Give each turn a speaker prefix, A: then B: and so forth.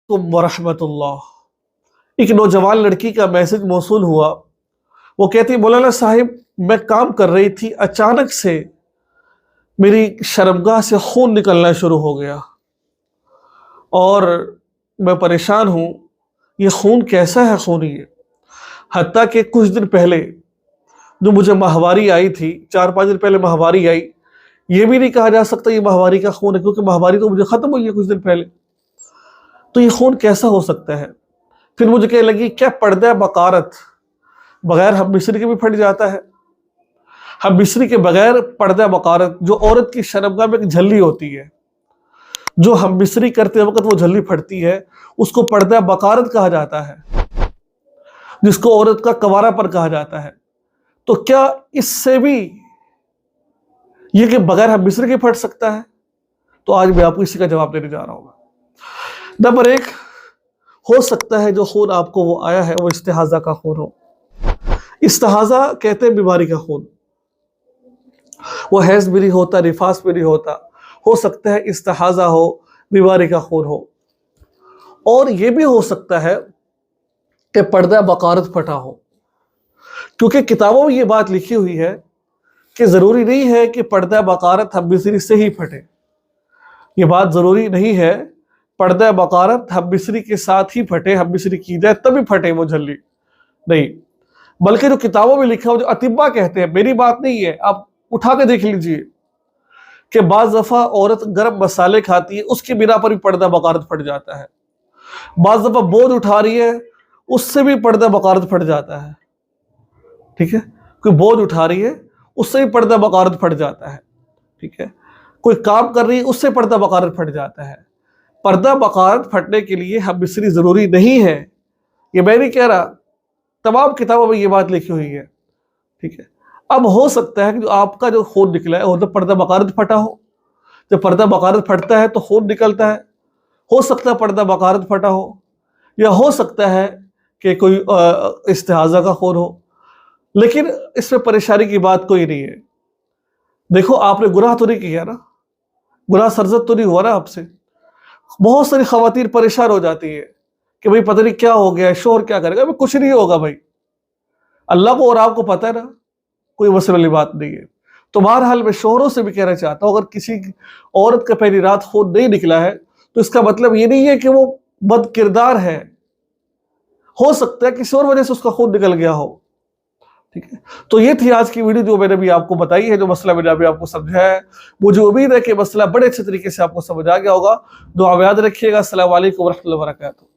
A: तुम वरहमतुल्लाह। एक नौजवान लड़की का मैसेज मौसूल हुआ। वो कहती, मौलाना साहिब मैं काम कर रही थी, अचानक से मेरी शर्मगाह से खून निकलना शुरू हो गया और मैं परेशान हूँ, ये खून कैसा है खून ये। हत्ता कि कुछ दिन पहले जो मुझे माहवारी आई थी, 4-5 दिन पहले माहवारी आई, ये भी नहीं कहा जा सकता ये माहवारी का खून है, क्योंकि माहवारी तो मुझे ख़त्म हुई है कुछ दिन पहले। तो ये खून कैसा हो सकता है। फिर मुझे कहने लगी, क्या पर्दा बकारत बगैर हम मिस्री के भी फट जाता है। हम मिस्री के बगैर पर्दा बकारत, जो औरत की शर्मगाह में एक झल्ली होती है, जो हम मिस्री करते वक्त वो झल्ली फटती है, उसको पर्दा बकारत कहा जाता है, जिसको औरत का कवारा पर कहा जाता है। तो क्या इससे भी ये कि बगैर हम मिस्री के फट सकता है? तो आज मैं आपको इसी का जवाब देने जा रहा हूँ। नंबर 1, हो सकता है जो खून आपको वो आया है वो इस्तिहाजा का खून हो। इस्तिहाजा कहते हैं बीमारी का खून। वो हैज भी नहीं होता, निफास भी नहीं होता। हो सकता है इस्तिहाजा हो, बीमारी का खून हो। और ये भी हो सकता है कि पर्दा बकारत फटा हो, क्योंकि किताबों में ये बात लिखी हुई है कि ज़रूरी नहीं है कि पर्दा बकारत हम मिस्री से ही फटे। ये बात ज़रूरी नहीं है पर्दा बकारत हम मिस्री के साथ ही फटे, हम मिस्री की जाए तभी फटे वो झल्ली, नहीं। बल्कि जो किताबों में लिखा हो, जो अतिब्बा कहते हैं, मेरी बात नहीं है, आप उठा के देख लीजिए कि बाज़ दफ़ा औरत गर्म मसाले खाती है, उसकी बिना पर भी पर्दा बकारत फट जाता है। बाज़ दफ़ा बोझ उठा रही है, उससे भी पर्दा बकारत फट जाता है। ठीक है, कोई बोझ उठा रही है, उससे भी पर्दा बकारत फट जाता है। ठीक है, कोई काम कर रही है, उससे पर्दा बकारत फट जाता है। पर्दा बकारत फटने के लिए हम मिस्री ज़रूरी नहीं है, ये मैं नहीं कह रहा, तमाम किताबों में ये बात लिखी हुई है। ठीक है, अब हो सकता है कि जो आपका जो खून निकला है वो तो पर्दा बकारत फटा हो। जब पर्दा बकारत फटता है तो खून निकलता है। हो सकता है पर्दा बकारत फटा हो, या हो सकता है कि कोई इस्तिहाजा का खून हो। लेकिन इसमें परेशानी की बात कोई नहीं है। देखो, आपने गुनाह तो नहीं किया ना, गुनाह सरजद तो नहीं हुआ ना आपसे। बहुत सारी खवातीन परेशान हो जाती है कि भाई पता नहीं क्या हो गया, शोहर क्या करेगा। भाई कुछ नहीं होगा भाई, अल्लाह को और आपको पता है ना, कोई मसले वाली बात नहीं है। तो बहरहाल मैं शोहरों से भी कहना चाहता हूँ, अगर किसी औरत का पहली रात खून नहीं निकला है तो इसका मतलब ये नहीं है कि वो बद किरदार है। हो सकता है किसी और वजह से उसका खून निकल गया हो। ठीक है, तो ये थी आज की वीडियो जो मैंने भी आपको बताई है, जो मसला मैंने अभी आपको समझाया है। मुझे उम्मीद है कि मसला बड़े अच्छे तरीके से आपको समझ आ गया होगा। दुआ में याद रखिएगा। अस्सलाम वालेकुम व रहमतुल्लाहि व बरकातहू।